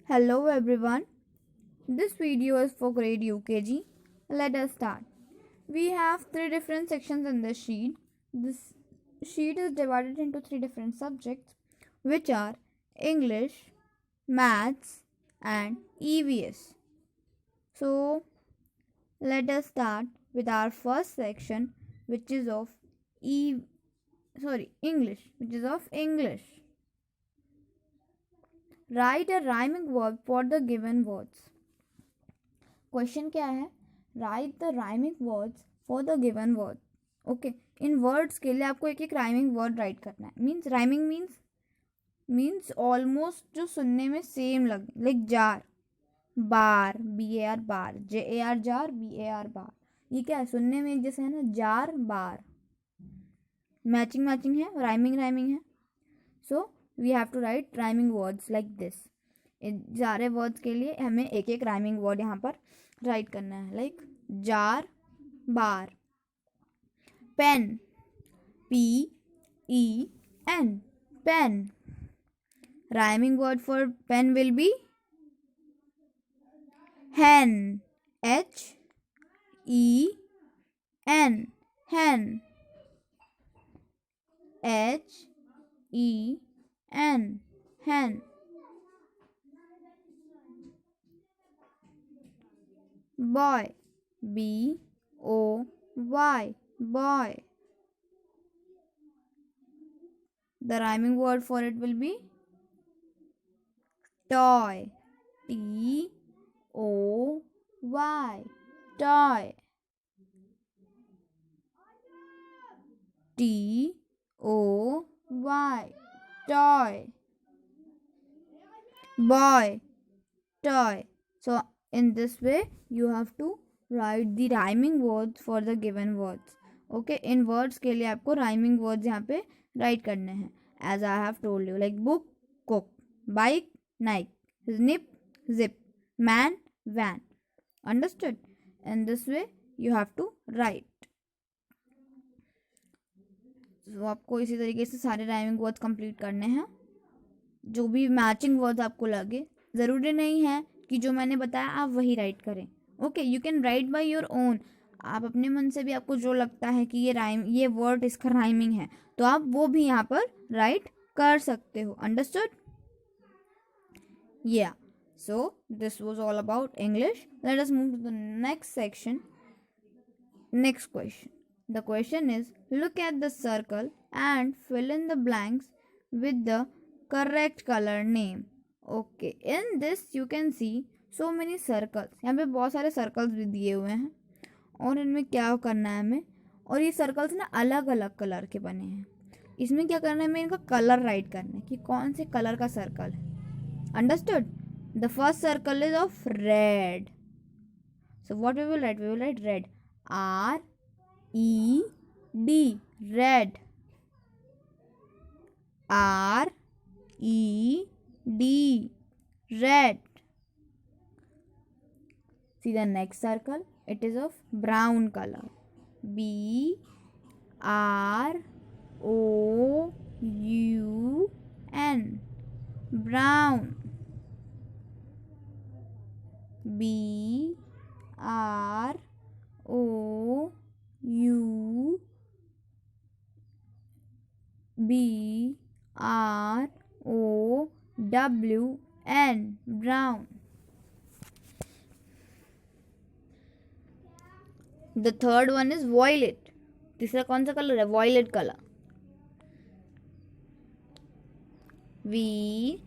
Hello everyone, this video is for grade UKG. Let us start. We have three different sections in this sheet. This sheet is divided into three different subjects which are English, Maths and EVS. So let us start with our first section which is of English, which is of English. Write a rhyming verb for the given words. Question क्या है? Right the rhyming words for the given word. Okay, in words के लिए आपको एक एक rhyming word right करना है. Means rhyming means almost जो सुनने में सेम लगे, like jar, bar, BAR bar, JAR jar, BAR bar. ये क्या है? सुनने में एक जैसे है ना, जार बार. मैचिंग है, राइमिंग है. So we have to write rhyming words like this. सारे वर्ड्स के लिए हमें एक एक राइमिंग वर्ड यहाँ पर राइट करना है. Like jar bar, pen, PEN, pen. Rhyming word for pen will be hen, HEN, hen, HEN, hen. Boy, BOY, boy. The rhyming word for it will be toy, TOY, toy, TOY, toy. Boy, toy. So in this way you have to write the rhyming words for the given words. Okay, in words के लिए आपको rhyming words यहाँ पे write करने हैं. As I have told you, like book, cook, bike, Nike, snip, zip, man, van. Understood? In this way you have to write. तो आपको इसी तरीके से सारे rhyming words complete करने हैं. जो भी मैचिंग वर्ड्स आपको लगे, ज़रूरी नहीं है कि जो मैंने बताया आप वही राइट करें. Okay, you can write by your own. आप अपने मन से भी आपको जो लगता है कि ये वर्ड इसका राइमिंग है, तो आप वो भी यहाँ पर राइट कर सकते हो. अंडरस्टूड? या so this was all about English. Let us move to the next section. Next question. The question is look at the circle and fill in the blanks with the correct color name. Okay, in this you can see so many circles. यहाँ पे बहुत सारे circles भी दिए हुए हैं और इनमें क्या करना है हमें. और ये सर्कल्स ना अलग अलग कलर के बने हैं. इसमें क्या करना है, हमें इनका कलर राइट करना है कि कौन से कलर का सर्कल है. Understood? The first circle is of red. So what we will write red. RED, red. RED, red. See the next circle, it is of brown color. BROUN, brown. BROUN, brown. The third one is violet. तीसरा कौन सा colour है? violet color. VIOLET,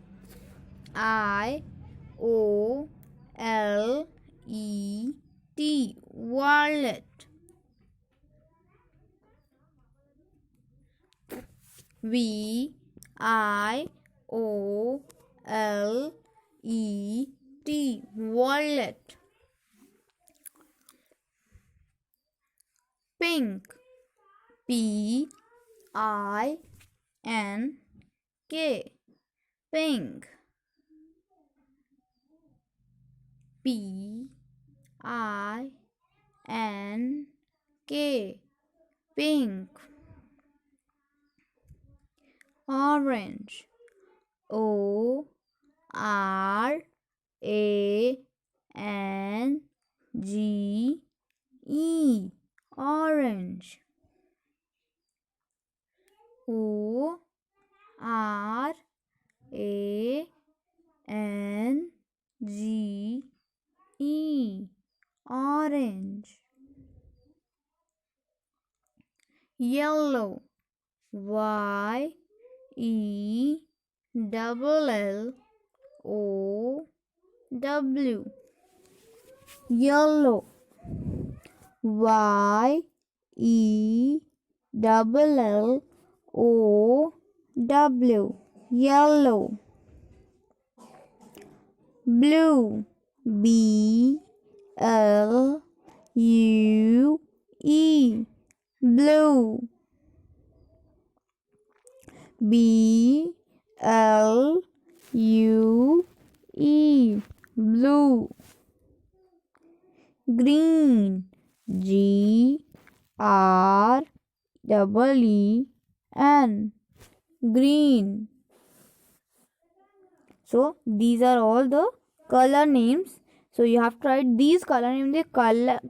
violet. VIOLET, violet. Pink, PINK, pink. PINK, pink. Orange, ORANGE, orange. ORANGE, orange. Yellow, YELLOW, yellow. YELLOW, yellow. Blue, BLUE, blue. BLUE, blue. Green, GREEN, green. So these are all the color names. So you have to write these color names in the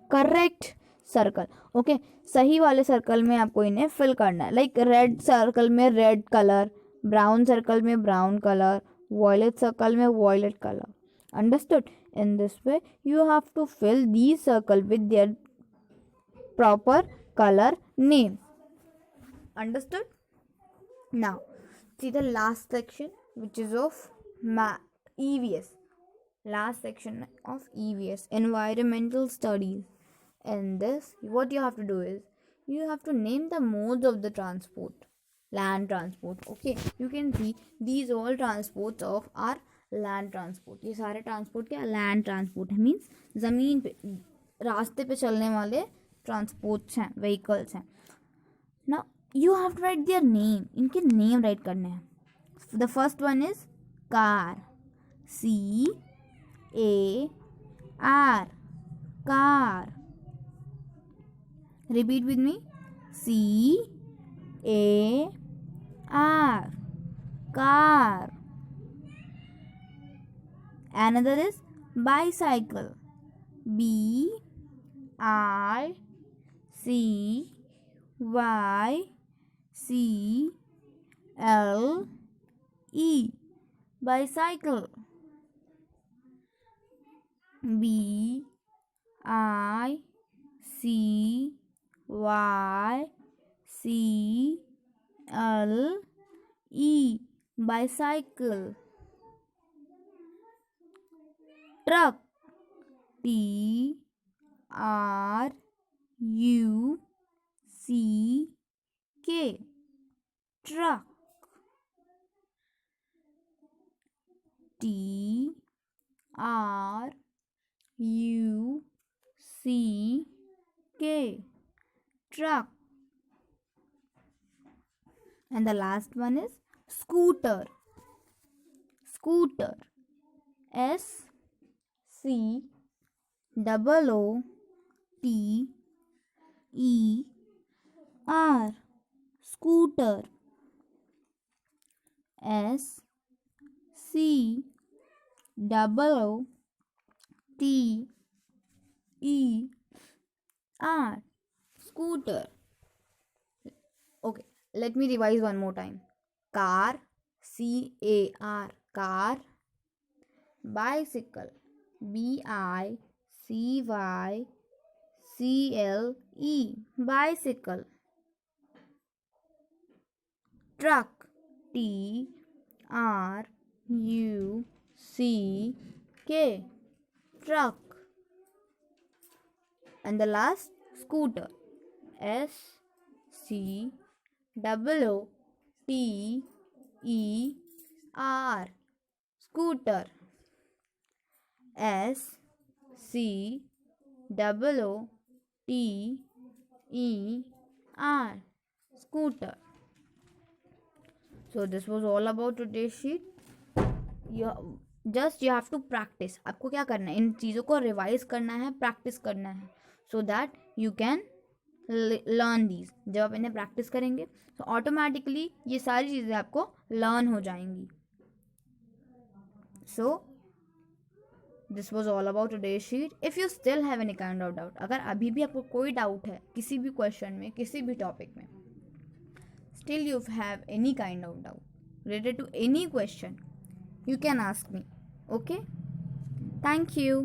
correct circle. Okay, सही वाले circle में आपको इन्हें fill करना है. Like red circle में red colour, brown circle में brown colour, violet circle में violet colour. Understood? In this way you have to fill these circle with their proper color name. Understood? Now see the last section, which is of EVS. Last section of EVS, environmental studies. In this, what you have to do is you have to name the modes of the transport. Land transport. Okay, you can see these all transports of our land transport. ये सारे transport क्या land transport है, means ज़मीन पे रास्ते पे चलने वाले transports हैं, vehicles हैं. Now you have to write their name. इनके name write करने हैं. The first one is car. CAR, car. Repeat with me. CAR, car. Another is bicycle. BICYCLE, bicycle. BICYCLE, bicycle. Truck. TRUCK, truck. TRUCK, truck. And the last one is scooter. Scooter. SCOOTER, scooter. SCOOTER, scooter. Okay, let me revise one more time. Car, CAR, car. Bicycle, BICYCLE, bicycle. Truck, TRUCK, truck. And the last, scooter. SCOOTER, scooter. SCOOTER, scooter. So this was all about today's sheet. You have to practice. आपको क्या करना है, इन चीज़ों को revise करना है, practice करना है, so that you can learn these. जब आप इन्हें प्रैक्टिस करेंगे तो ऑटोमेटिकली ये सारी चीज़ें आपको लर्न हो जाएंगी. So this was all about today's sheet. If you still have any kind of doubt, अगर अभी भी आपको कोई डाउट है किसी भी क्वेश्चन में, किसी भी टॉपिक में, still you have any kind of doubt related to any question, you can ask me. Okay, thank you.